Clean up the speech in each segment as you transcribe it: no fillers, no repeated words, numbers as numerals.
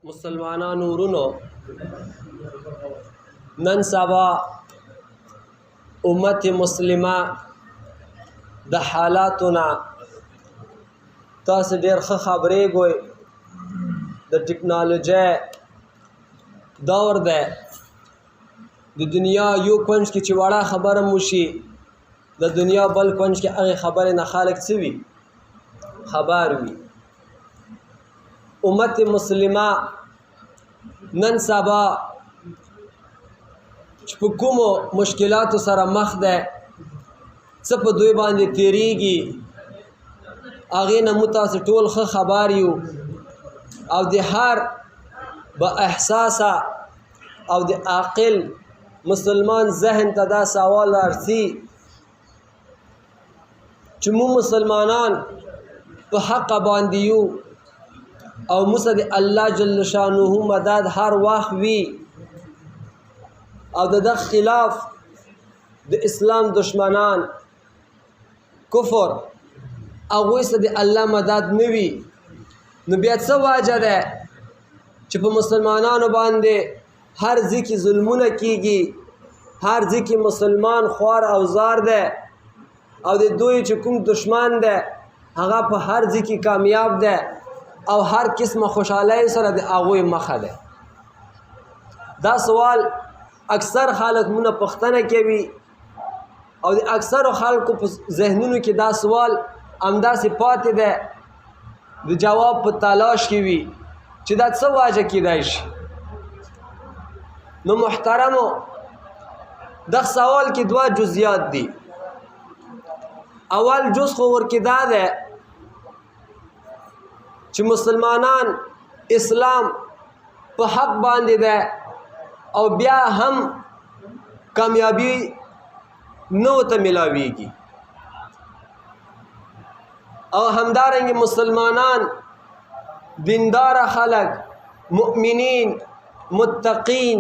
مسلمانانو ورونو نن سبا امت مسلمه د حالاتونه تاسو ډیر ښه خبرېږئ. د ټکنالوژۍ دور دی. د دنیا یو کونج کې چې وړه خبره مو شي د دنیا بل کونج کې هغې خبرې نه خلک څه وي خبر وي. امت مسلمه نن سبا چې په کومو مشکلاتو سره مخ ده څه په دوی باندې تیریږي هغې نه موږ تاسو ټول ښه خبر یو او د هر با احساسه او د عاقل مسلمان ذهن ته دا سوال راسي چې موږ مسلمانان په حق باندې یو او موږ د الله جل شانه مدد هر وخت وي او د خلاف د اسلام دشمنان کفر هغوی سره د الله مدد نه وي. نو بیا څه وجه ده چې په مسلمانانو باندې هر ځای کې ظلمونه کیږي، هر ځای کې مسلمان خوار او زار ده او د دوی چې کوم دشمن ده هغه په هر ځای کې کامیاب ده او هر قسمه خوشحالۍ سره د هغوی مخه ده. دا سوال اکثر خلک مونږ پوښتنه کوي او د اکثرو خلکو په ذهنونو کې دا سوال همداسې پاتې ده د جواب په تلاش کې وي چې دا څه وجه کیدای شي. نو محترمو دغه سوال کې دوه جزئیات دي. اول جز خو ورکې دا ده چې مسلمانان اسلام په حق باندې ده او بیا هم کامیابی نو ته ملاویږي او همدارنګه مسلمانان دیندار خلق مؤمنین متقین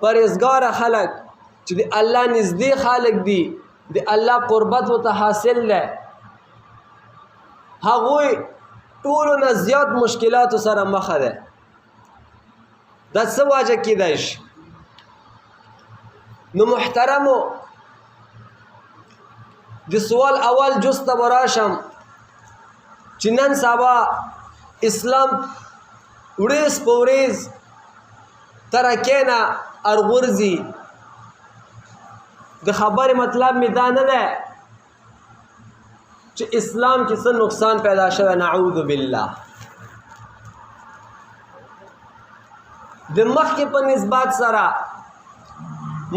پرهیزګار خلق چې د الله نزدې خلق دي د الله قربت ورته حاصل ده هغوی ټولو نه زیات مشکلاتو سره مخه ده. دا څه وجه کیدای شي؟ نو محترمو د سوال اول جز ته به راشم چې نن سبا اسلام ورځ په ورځ ترکې نه ارغورځي. د خبرې مطلب مې دا نه ده چې اسلام کې څه نقصان پیدا شوی، نعوذ بالله. د مخکې په نسبت سره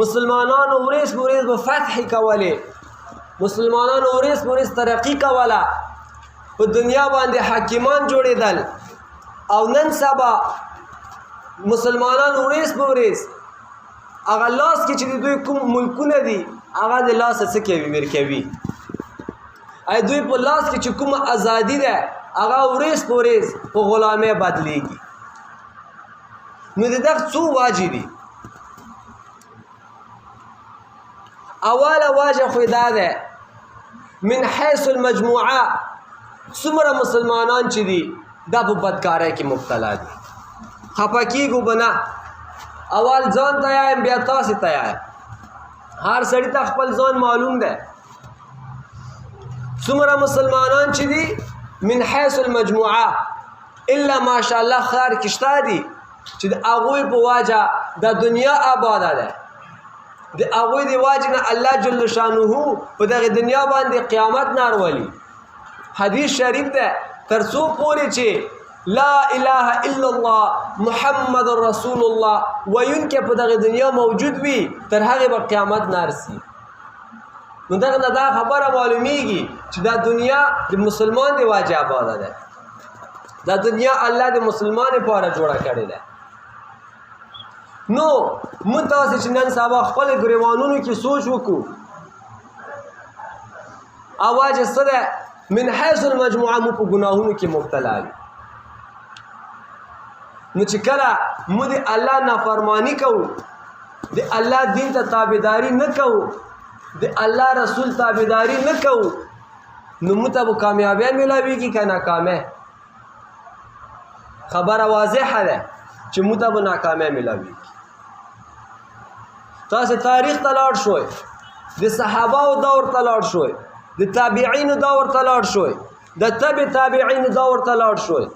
مسلمانانو ورځ په ورځ به فتح کولې، مسلمانانو ورځ په ورځ ترقي کوله، په دنیا باندې حاکمان جوړېدل او نن سبا مسلمانانو ورځ په ورځ هغه لاس کې چې د دوی کوم ملکونه دي هغه د لاسه څه کوي ورکوي. ای دوی په لاس کې چې کومه ازادي ده هغه ورځ په ورځ په غلامۍ بدلیږي. نو د دغه څو واجب دي. اوله واجب خو دا ده من حیث المجموعه څومره مسلمانان چې دي دا په بدکارۍ کې مبتلا دي. خفه کېږو به نه، اول ځان ته یایم بیا تاسې ته یایم. هر سړي ته خپل ځان معلوم ده څومره مسلمانان چې دي من حیث المجموعه الا ماشاءالله خیر کې شته دي چې د هغوی په وجه د دنیا آباده ده، د هغوی د وجه نه الله جل شانه په دغه دنیا باندې قیامت نه راولي. حدیث شریف ده تر څو پورې چې لا اله الا الله محمد رسول الله ویونکې په دغه دنیا موجود وي تر هغې به قیامت نه رسي. نو دغه نه دا خبره معلومیږي چې دا دنیا د مسلمان د وجه آباده ده، دا دنیا الله د مسلمان لپاره جوړه کړې ده. نو موږ تاسې چې نن سبا خپل ګریوانونو کې سوچ وکړو اواز څه ده من حیث المجموعه مو په ګناهونو کې مبتلا دي. نو چې کله موږ د الله نافرمانی کوو، د الله دین ته تابعداري نه کوو، د الله رسول تابعداري نه کوو، نو موږ ته به کامیابی میلاویږي که ناکامه؟ خبره واضحه ده چې موږ ته به ناکامي ملاوي. تاسو تاریخ ته لاړ شوئ، د صحابهو دور ته لاړ شوئ، د تابعینو دور ته لاړ شوئ، د تبع تابعینو دور ته لاړ شوئ.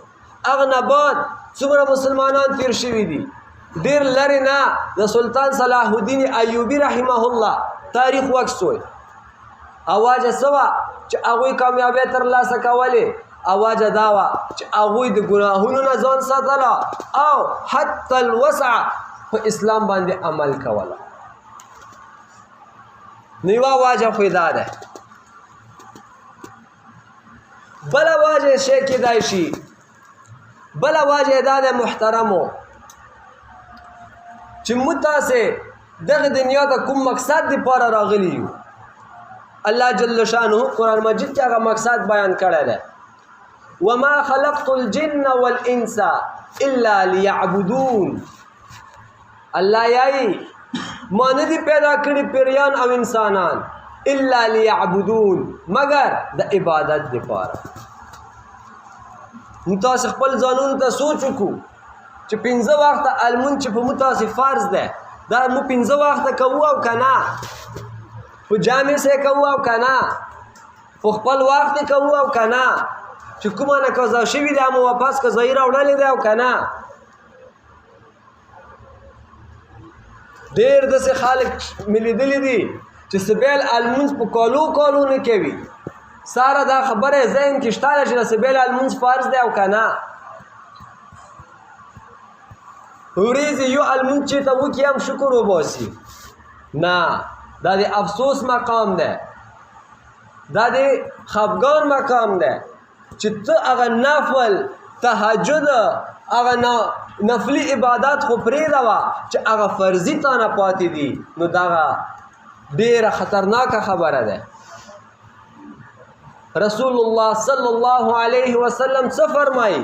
هغه نه بعد څومره مسلمانان تیر شوي دي، ډېر لرې نه د سلطان صلاح الدین ایوبي رحمه الله تاریخ وکسوئ. اواجه څه وه چې هغوی کامیابۍ ترلاسه کولې؟ اواجه دا وه چې هغوی د ګناهونو نه ځان ساتله او حتی الوسع په اسلام باندې عمل کوله. نو یوه واجه خو دا ده. بله واجه شی کیدای شي، بله واجه دا ده محترمو چې موږ تاسې دغه دنیا ته کوم مقصد دپاره راغلي یو. الله جل شانه قرآن مجید کې هغه مقصد بیان کړی دی. وما خلقت الجن والانس الا ليعبدون. الله یایي ما نه دي پیدا کړي پیریان او انسانان الا ليعبدون مگر د عبادت دپاره. موږ تاسې خپل ځانونو ته سوچ وکړو چې 15 وخته المون چې په موږ تاسې فرض ده دا موږ 15 وخته کوو او که نه؟ په جامع سې کوو او که نه؟ په خپل وخت کوو او که نه؟ چې کومه نه قضا شوي دی مو واپس قضایي راوړلی دی او که نه؟ ډېر داسې خلک مې لیدلي دي چې سبیل المونځ په کالو کالو نه کوي. ساره دا خبره ذهن کې شته ده چې د سبیل المونځ فرض دی او که نه؟ ورځې یو المونځ چې ته وکړي هم شکر وباسي. نه، دا د افسوس مقام ده، دا د خفګان مقام ده چې ته هغه نفل تهجد هغه نفلي عبادات خو پرېږده چې هغه فرضي تا نه پاتې دي. نو دغه ډېره خطرناکه خبره ده. رسول الله صلی الله علیه وسلم څه فرمایي؟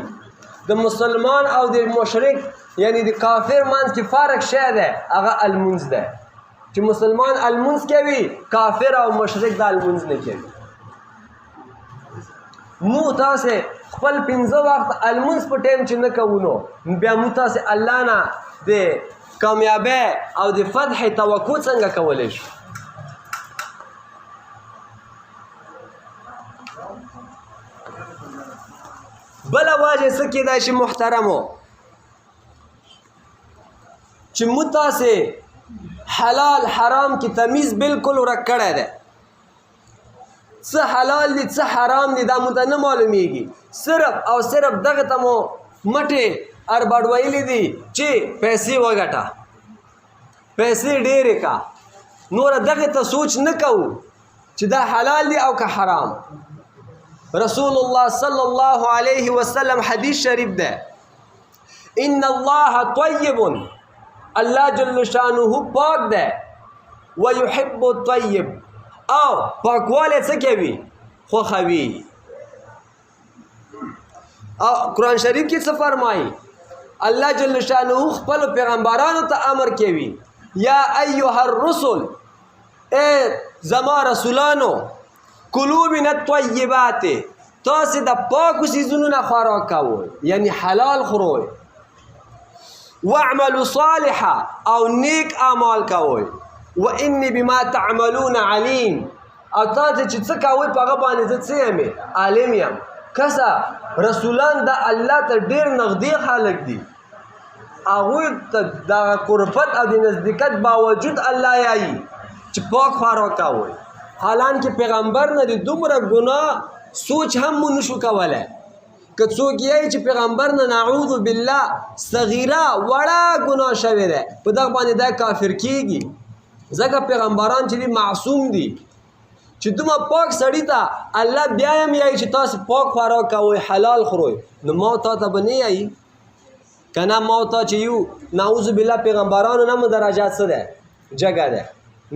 د مسلمان او د مشرک یعنی د کافر منځ کې فرق شی دی، هغه المونځ دی. چې مسلمان المونځ کوي، کافر او مشرک د المونځ نه کوي. موږ تاسې خپل 15 وخت المونځ په ټایم چې نه کوو نو بیا موږ تاسې الله نه د کامیابۍ او د فتح توقع څنګه کولی شو؟ بله واجه څه کیدای شي محترمو چې موږ تاسې حلال حرام کې تمیز بالکل ورک کړی دی. څه حلال دي څه حرام دي دا موږ ته نه معلومیږي. صرف او صرف دغه ته مو مټې ارباډ ویلي دي چې پیسې وګټه، پیسې ډېرې کا، نوره دغه ته سوچ نه کوو چې دا حلال دي او که حرام. رسول الله صلی الله علیه وسلم حدیث شریف ده، ان الله طیب، الله جل شانه پاک ده، ويحب الطیب، او پاکواله څه کوي؟ خوښوي. او قرآن شریف کې څه فرمایي؟ الله جل شانه خپل پیغمبرانو ته امر کوي، یا ایها الرسل، اے زما رسولانو، کلو من الطیبات، تاسې د پاکو څیزونو نه خوراک کوئ، یعنی حلال خورئ. واعملوا صالحا، او نیک اعمال کوئ. وانی بما تعملون علیم، او تاسې چې څه کوئ په هغه باندې زه څه یم؟ عالم یم. کسه رسولان د الله ته ډېر نږدې خلک دي، هغوی ته د قربت او د نزدېکت باوجود الله یایي چې پاک خوراک کوئ. حالانکه پیغمبر نه د دومره ګناه سوچ هم مو نشو کولی. که څوک یایي چې پیغمبر نه نعوذ بالله صغیره وړه ګناه شوې ده، په دغه باندې دا کافر کیږي. ځکه پیغمبران چې دي معصوم دي، چې دومره پاک سړي ته الله بیا هم یایي چې تاسې پاک خوراک کوئ، حلال خورئ. نو ما تا ته به نه یایي که نه؟ ما تا چې یو نعوذ بالله پیغمبرانو نه مو درجات څه ده؟ جګه ده.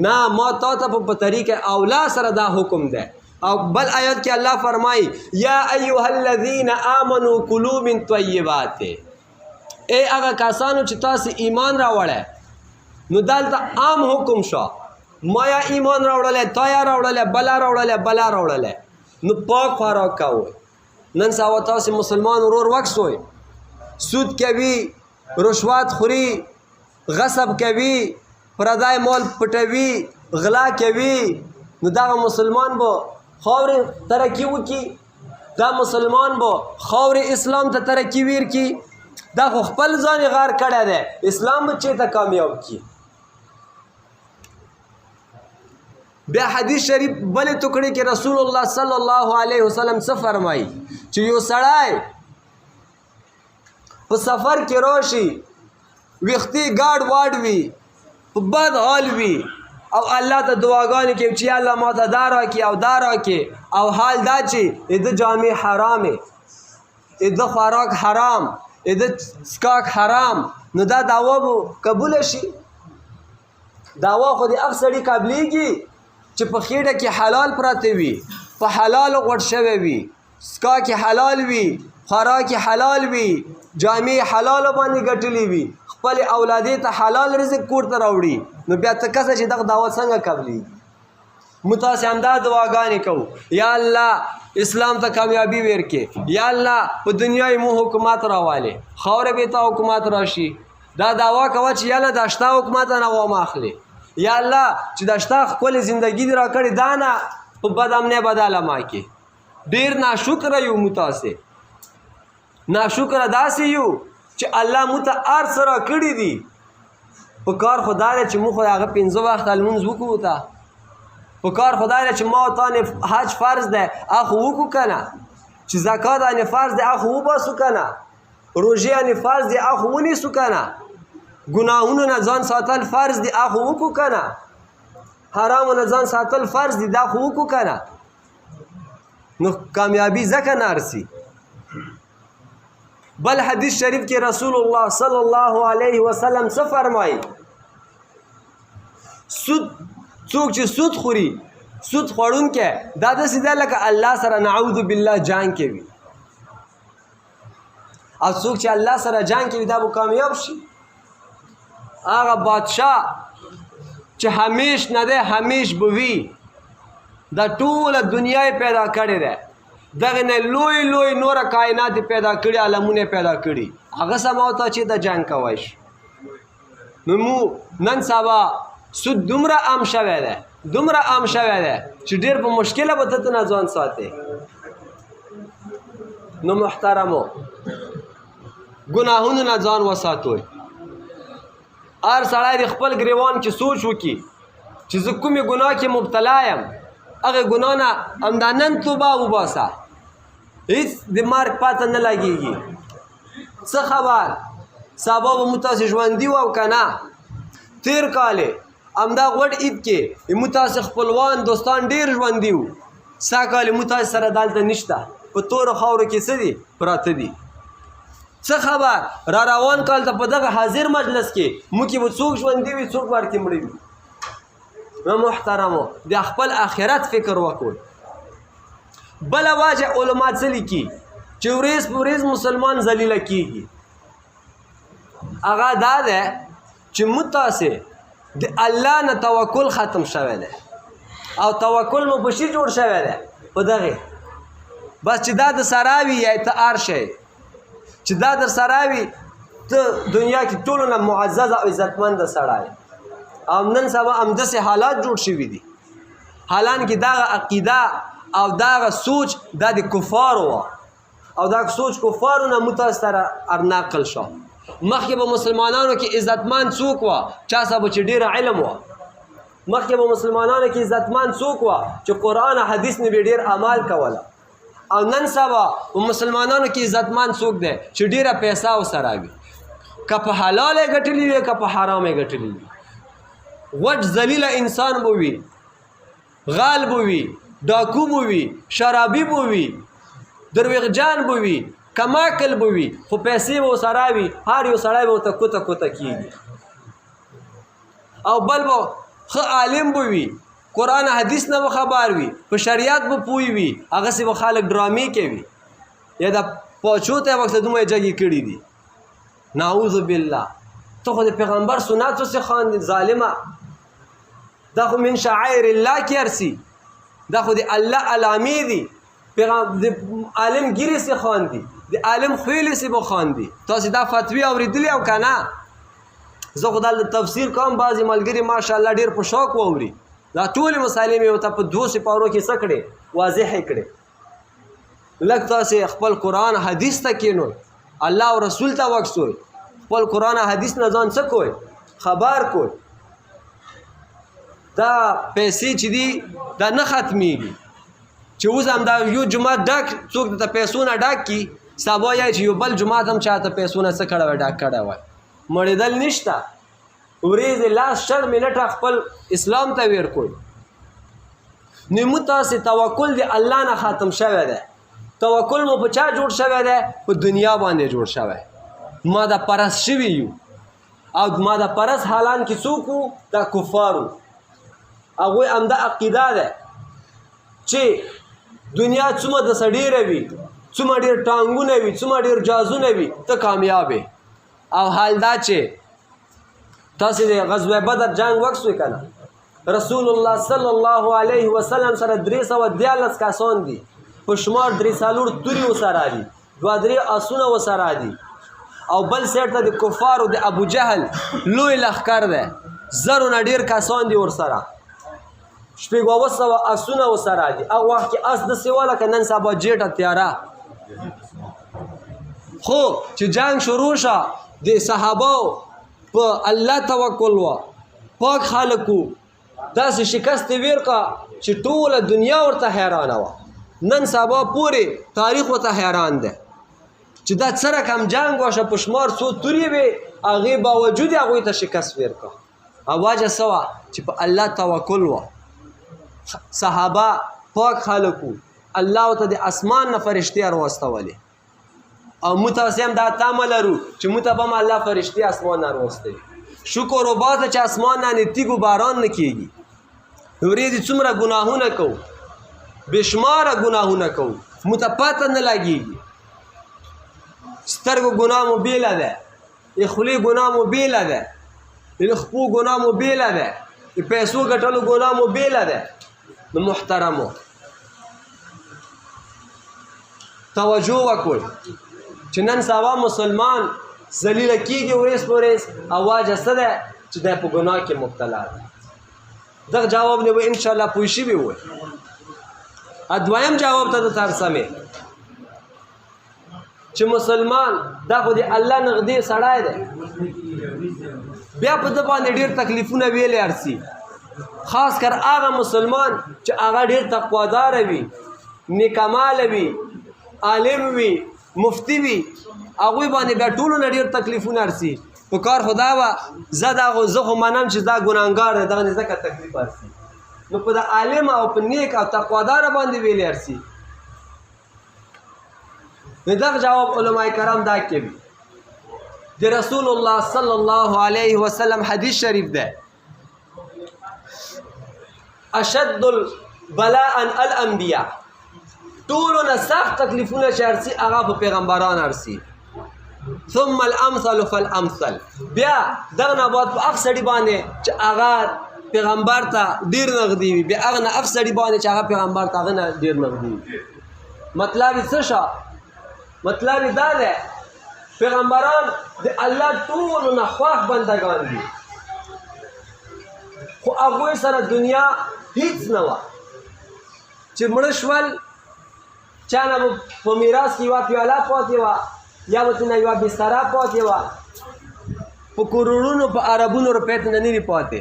نه، ما تا ته په طریقه اولا سره دا حکم ده. او بل آیات کې الله فرمایي، یا ایها الذین آمنوا کلوا من طیبات، ای هغه کسانو چې تاسې ایمان راوړی. نو دلته عام حکم شو، ما یا ایمان راوړلی، تا یا راوړلی، بله راوړلی، بله راوړلی. نو پاک خوراک کوئ. نن سبا تاسې مسلمان ورور وکسوئ، سود کوي، رشوت خوري، غصب کوي، پردای مال پټوي، غلا کوي، نو دغه مسلمان به خاورې ترقي وکړي؟ دا مسلمان به خاورې اسلام ته ترقي ورکړي؟ دا خو خپل ځان یې غار کړی دی، اسلام به چېرته کامیاب کړي؟ بیا حدیث شریف بلې ټکړې کې رسول الله صلی الله علیه وسلم څه فرمایي چې یو سړی په سفر کې راشي، ویښتې ګاډ واډ وي، په بد حال وي، او الله ته دعاګانې کوي چې الله ما ته دا راکړي او دا راکړي، او حال دا چې د جامې حرامې، د خوراک حرام، د څښاک حرام، نو دا دعوا به قبوله شي؟ دعوا خو د هغه سړي قبلېږي چې په خېټه کې حلال پراته وي، په حلالو غوټ شوی وي، څښاک حلال وي، خوراک حلال وي، جامې حلالو باندې ګټلې وي، خپل اولادې ته حلال رزق کور ته راوړي، نو بیا ته کسه چې دغه دعوت څنګه قبلېږي؟ موږ تاسې همدا دعاګانې کوو، یا الله اسلام ته کامیابي ورکړې، یا الله په دنیا یې مو حکومت راوالې، خاوره به ته حکومت راشي. دا دعوا کوه چې یا الله دا شته حکومت نه وام اخلي، یا الله چې دا شته ښکلې زندګي دې راکړې دا نه په بد امنۍ بدله ما کې. ډېر ناشکره یو موږ تاسې، ناشکره داسې یو چې الله موږ ته هر څه راکړي دي، په کار خو دا دی چې موږ خو هغه 5 وخته لمونځ وکړو، ته په کار خو دا دی چې ما او تا نه حج فرض دی هغه خو وکړو که نه، چې زکات انې فرض دی هغه خو وباسو که نه، روژې انې فرض دی هغه خو ونیسو که نه، ګناهونو نه ځان ساتل فرض دی هغه خو وکړو که نه، حرامو نه ځان ساتل فرض دی دا خو وکړو که نه، نو کامیابي ځکه نه ارسي. بل حدیث شریف کې رسول الله صلی الله علیه وسلم څه فرمایي؟ سود څوک چې سود خوري، سود خوړونکی دا داسې دی لکه الله سره نعوذ بالله جنګ کوي، او څوک چې الله سره جنګ کوي دا به کامیاب شي. هغه بادشاه چې همیش نه دی همیش به وي، دا ټوله دنیا یې پیدا کړې ده، دغه نه لوی لوی نوره کائنات پیدا کړي، عالمونه پیدا کړي، هغه سم او ته چې د جنګ کوی شي. نو مو نن سبا سود دومره عام شوی دی، دومره عام شوی دی چې ډېر په مشکله به ته نه ځان ساتې. نو محترمو ګناهونو نه ځان وساتئ. هر سړی د خپل ګریوان کې سوچ وکړي چې زه کومې ګناه کې مبتلا یم، هغې ګناه نه همدا نن توبه وباسه، هېڅ د مرګ پته نه لګېږي. څه خبر سبا به موږ تاسې ژوندي وو او که نه؟ تېر کال همدا غوټ عید کې موږ تاسې خپلوان دوستان ډېر ژوندي وو، سږ کال موږ تاسې سره دلته نشته، په تورو خاورو کې څه دي پراته دي. څه خبر را روان کال ته په دغه حاضر مجلس کې موږ کې به څوک ژوندي وي څوک ورکې مړه وي. نو محترمو د خپل آخرت فکر وکړئ. بله وجه علما څه لیکي چې ورځ په ورځ مسلمان ذلیله کېږي، هغه دا دی چې موږ تاسې د الله نه توکل ختم شوی دی، او توکل مو په شي جوړ شوی دی په دغې بس چې دا د سره وي یا ته هر شی چې دا در سره وي ته دنیا کې ټولو نه معزز او عزتمند سړی. او نن سبا همداسې حالات جوړ شوي دي، حالانکې دغه عقیده او دغه سوچ دا د کفارو وه، او دا سوچ کفارو نه موږ تاسو سره نقل شو. مخکې به مسلمانانو کې عزتمند څوک وه؟ چا سبا چې ډېره علم وه. مخکې به مسلمانانو کې عزتمند څوک وه چې قرآن حدیث نه به ډېر عمل کوله. او نن سبا په مسلمانانو کې عزتمند څوک دی چې ډېره پیسه ورسره وي، که په حلال یې ګټلي وي که په حرام یې ګټلي وي. غټ ذلیله انسان به وي، غال به وي، ډاکو به وي، شرابي به وي، درویغجان به وي، کماکل به وي، خو پیسې به ورسره وي، هر یو سړی به ورته کوته کوته کېږي. او بل به ښه عالم به وي، قرآن حدیث نه به خبر وي، په شریعت به پوه وي، هغسې به خلک ډرامې کوي یا د پاچو ته یې وخت دومره جګې کړي دي. نعوذ بالله، ته خو د پیغمبر سنتو څخه خاندې ظالمه، دا خو من شعائر الله کې ارسي، دا خو د الله علامې دي، د عالم ګیرې څخه خاندي، د عالم خویلی سی بخواندي تاسې دا فتوی اورېدلې او که نه زه خو دلته تفسیر کوم بعضې ملګري ماشاءالله ډېر په شوق واوري دا ټولې مسالې مې ورته په 2 سپارو کې څه کړې واضحې کړې لږ تاسې خپل قرآن حدیث ته کښېنوئ الله او رسول ته وکسوئ خپل قرآن حدیث نه ځان څه کوئ خبر کوئ دا پیسې چې دي دا نه ختمیږي چې اوس هم دا یو جومات ډک څوک د پیسو نه ډک کي سبا یې چې یو بل جومات هم چاته پیسو نه څه کړی وای ډک کړی وای مړېدل نشته ورځې لاس 4 منټه خپل اسلام ته ویر کوئ نو موږ تاسې توکل د الله نه ختم شوی دی توکل مو په چا جوړ شوی دی په دنیا باندې جوړ شوی ماده پرست شوي یو او ماده پرست حالان کې څوک وو دا کفارو هغوی همدا عقیده ده چې دنیا څومره د ډېره وي څومره ډېر ټانګونه وي څومره ډېر جازونه وي ته کامیابې او حال دا چې تاسې د غزوه بدر جنګ وکسوئ که نه رسول الله صلی الله علیه وسلم سره 314 کسان دي په شمار 3 تورې ورسره دي 2-3 آسونه ورسره دي او بل سیټ ته د کفارو د ابو جهل لوی لښکر دی 1000 نه ډېر کسان دي ورسره 600 آسونه ورسره دي هغه وخت کې آس داسې وه لکه نن سبا جېټه تیاره خو چې جنګ شروع شه د صحابو په الله توکل وه پاک خلک وو داسې شکست یې ویرکه چې ټوله دنیا ورته حیرانه وه نن سبا پورې تاریخ ورته حیران دی چې دا څه رقم جنګ وشه په شمار څو تورې وې هغې باوجود یې هغوی ته شکست ویرکه او وجه څه وه چې په الله توکل وه صحابه پاک خلک وو الله ورته د اسمان نه فرشتې راواستولې او موږ تاسې هم دا تمه لرو چې موږ ته به هم الله فرشتې اسمان نه راواستوي شکر وباسه چې اسمان نه تیږو باران نه کېږي ورېځې څومره ګناهونه کوو بېشماره ګناهونه کوو موږ ته پته نه لګېږي سترګو ګناه مو بېله ده د خولې ګناه مو بېله ده د خپو ګناه مو بېله ده د پیسو ګټلو ګناه مو بېله ده نو محترمو توجه وکړئ چې نن سبا مسلمان ذلیله کېږي ورځ په ورځ او وجه څه ده چې دی په ګناه کې مبتلا ده دغه جواب نه به انشاءالله پوه شوي وي دویم جواب ته د ترسمې چې مسلمان دا خو د الله نږدې سړی دی بیا په ده باندې ډېر تکلیفونه ویلی ارسي خاص کر هغه مسلمان چې هغه ډېر تقواداره وي نیکماله وي عالم وي مفتی وي هغوی باندې بیا ټولو نه ډېر تکلیفونه ارسي په کار خو دا وه زه خو منم چې دا ګناهګار دی دغه نه ځکه تکلیف ارسي نو په د عالم او په نیک او تقواداره باندې ویلی ارسي نو دغه جواب علماء کرام دا کوي د رسول الله صلی الله علیه وسلم حدیث شریف ده اشد البلاء الانبیاء ټولو نه سخت تکلیفونه چې ارسي هغه په پیغمبران ارسي ثم الامثل فالامثل بیا دغه نه بعد په هغه سړي باندې چې هغه پیغمبر ته ډېر نږدې وي بیا هغه نه هغه سړي باندې چې هغه پیغمبر ته هغه نه ډېر نږدې وي مطلب یې څه شه مطلب یې دا دی پیغمبران د الله ټولو نه خوښ بندګان دي خو هغوی سره دنیا هیڅ نه وه چې مړه شول چا نه به په میراث کې یوه پیاله پاتې وه یا به ترې نه یوه بستره پاتې وه په کروړونو په اربونو روپۍ ته نه وي پاتې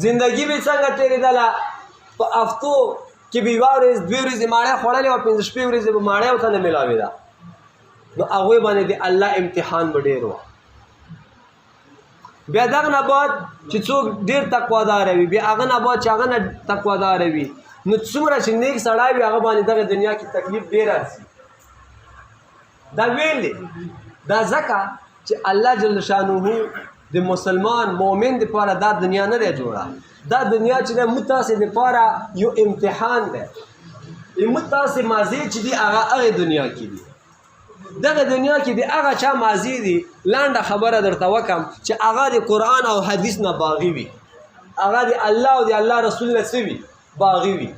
زندګي به څنګه تېرېدله په هفتو کې به یوه ورځ 2 ورځې ماړۍ خوړلې وه 5 شپې ورځې به ماړۍ ورته نه میلاوېده نو هغوی باندې د الله امتحان به ډېر وه بیا دغه نه بعد چې څوک ډېر تقواداره وي بیا هغه نه بعد چې هغه نه تقواداره وي نو څومره چې نیک سړی وي هغه باندې دغه دنیا کې تکلیف ډېر راځي دا ویل دی دا ځکه چې الله جل شانه د مسلمان مؤمن دپاره دا دنیا نه دی جوړه دا دنیا چې دی موږ تاسې دپاره یو امتحان دی موږ تاسې ماضي چې دي هغه هغې دنیا کې دي دغه دنیا کې د هغه چا ماضي دي لنډه خبره درته وکم چې هغه د قرآن او حدیث نه باغي وي هغه د الله او د الله رسول نه څه وي باغي وي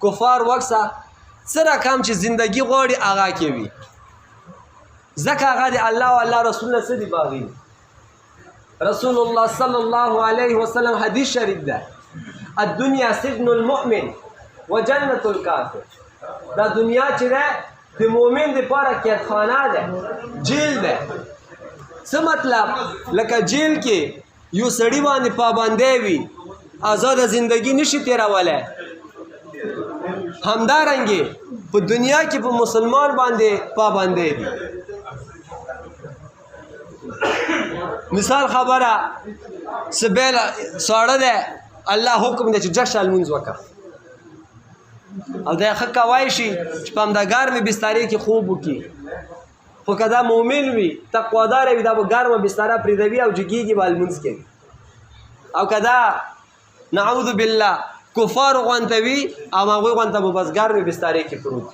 کفار وکسه څه رقم چې زندگی غواړي هغه کې وي ځکه هغه د الله او الله رسول نه څه دي باغي رسول الله صلی الله علیه وسلم حدیث شریف ده الدنیا سجن المؤمن وجنة الکافر دا دنیا چې ده د مؤمن دپاره قیدخانه ده جیل ده څه مطلب لکه جیل کې یو سړي باندې پابندی وي آزاده زندگی نشي تیرولی همدارنګې په دنیا کې په مسلمان باندې پابندی دي مثال خبره سبیل ساړه ده الله حکم دی چې جشه لمونځ وکړه او دا ښه کوای شي چې په همدا ګرمې بسترې کې خوب وکړي خو که دا مؤمن وي تقوادار وي دا به ګرمه بستره پرېږدوي او جګېږي به لمونځ کوي او که دا نعوذ بالله کفار غونته وي او هغوی غونته به بس ګرمې بسترې کې پروت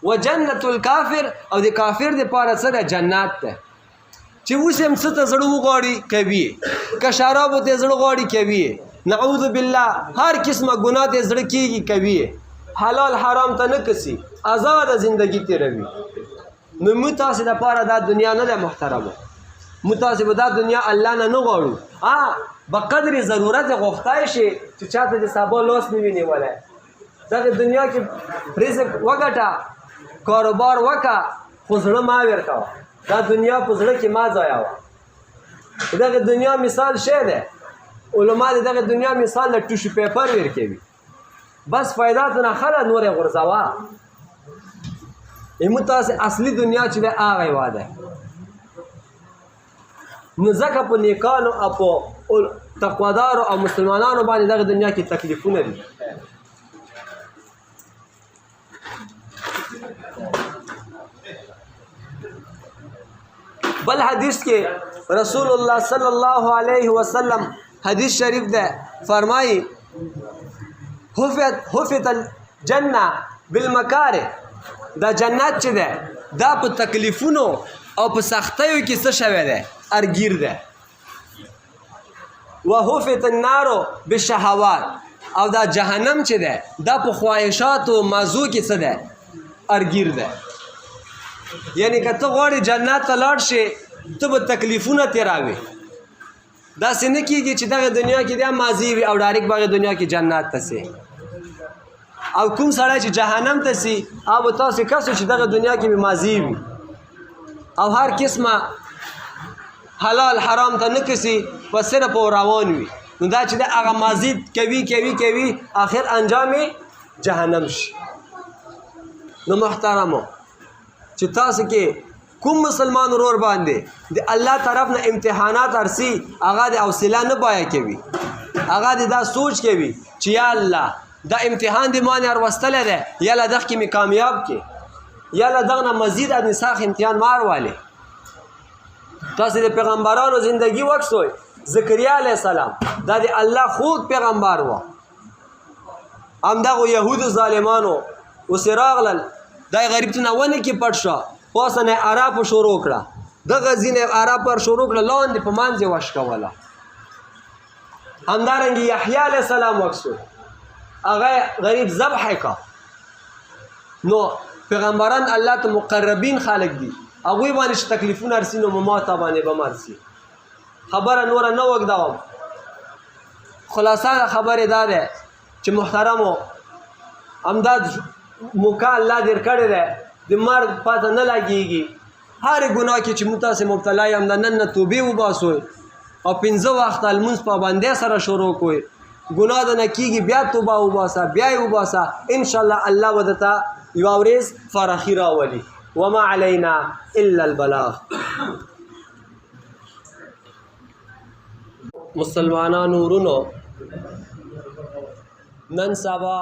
و جنت الکافر او د کافر دپاره څه ده جنت ده چې اوس هم څه ته زړه وغواړي کوي که شرابو ته زړه غواړي کوي نعوذ بالله هر قسمه ګناه ته زړه کېږي کوي حلال حرام ته نه کسي آزاده زندگی تیروي نو موږ تاسې دپاره دا دنیا نه ده محترمه موږ تاسې به دا دنیا الله نه غواړو به قدر ضرورت غوښتی شي چې چاته د سبا لاس نه وي نیولی دغه دنیا کې رزق وګټه کاروبار وکړه خو زړه ما ورکوه دا دنیا په زړه کې ما ځایوه دغه دنیا مثال شی دی علما د دغه دنیا مثال د ټوشو پیپر ورکوي بس فایده ته نه خله نور یې غورځوه موږ تاسې اصلي دنیا چې دی هغه یوه دی نو ځکه په نیکانو او په تقوادارو او مسلمانانو باندې دغه دنیا کې تکلیفونه دي بل حدیث کې رسول الله صلی الله علیه وسلم حدیث شریف ده فرمایي حفت الجنه بالمکاره دا جنت چې ده دا په تکلیفونو او په سختیو کې څه شوی ده ارګیر ده وحفت النار بالشهوات او دا جهنم چې ده دا په خواهشات او مزو کې څه ده ارګیر ده یعنی که ته غواړې جنت ته لاړ شې ته به تکلیفونه تېراوې داسې نه کېږي چې دغه دنیا کې بیا ماضي وي او ډایرکټ به هغې دنیا کې جنت ته سي او کوم سړی چې جهنم ته سي هغه به تاسې کس چې دغه دنیا کې به ماضي وي او هر قسمه حلال حرام ته نه کسي په صرف او روان وي نو دا چې د هغه ماضي کوي آخر انجام جهنم شي نو محترمو چې تاسو کې کوم مسلمان ورور باندې د الله طرف نه امتحانات ارسي هغه د حوصله نه بایا کوي هغه دا سوچ کوي چې یا الله دا امتحان د مانه ورستله ده یا له دغه کې می کامیاب کې یا له دغه مزید د نساخ امتحان مارواله تاسو د پیغمبرانو زندگی وکسوي زکریا علیه السلام دا د الله خود پیغمبر و هم دغه يهود ظالمانو وسراغلل دا غریب ته ونه کې پټ شو پاسنه عرب شروع کړه دغه ځینې عرب پر شروع کړه لاندې په مانځه وشکوله همدارنګه یحیی علیه السلام وکسو هغه غریب ذبح کا نو پیغمبران الله ته مقربین خالق دي هغه باندې تکلیفونه ارسینو مماته باندې بمرسي خبره نور نه وګداوم خلاصه خبره ده چې محترمو امداد موقع الله در کړی دی د مرګ پته نه لګېږي هر ګناه کې چې موږ تاسې مبتلا یم د نن نه توبې وباسوئ او 15 وخته لمونځ پابندۍ سره شروع کوئ ګناه د نه کېږي بیا توبه وباسه بیا یې وباسه انشاءالله الله به درته یوه ورځ فراخي راولي وما علینا الا البلاغ مسلمانانو ورونو نن سبا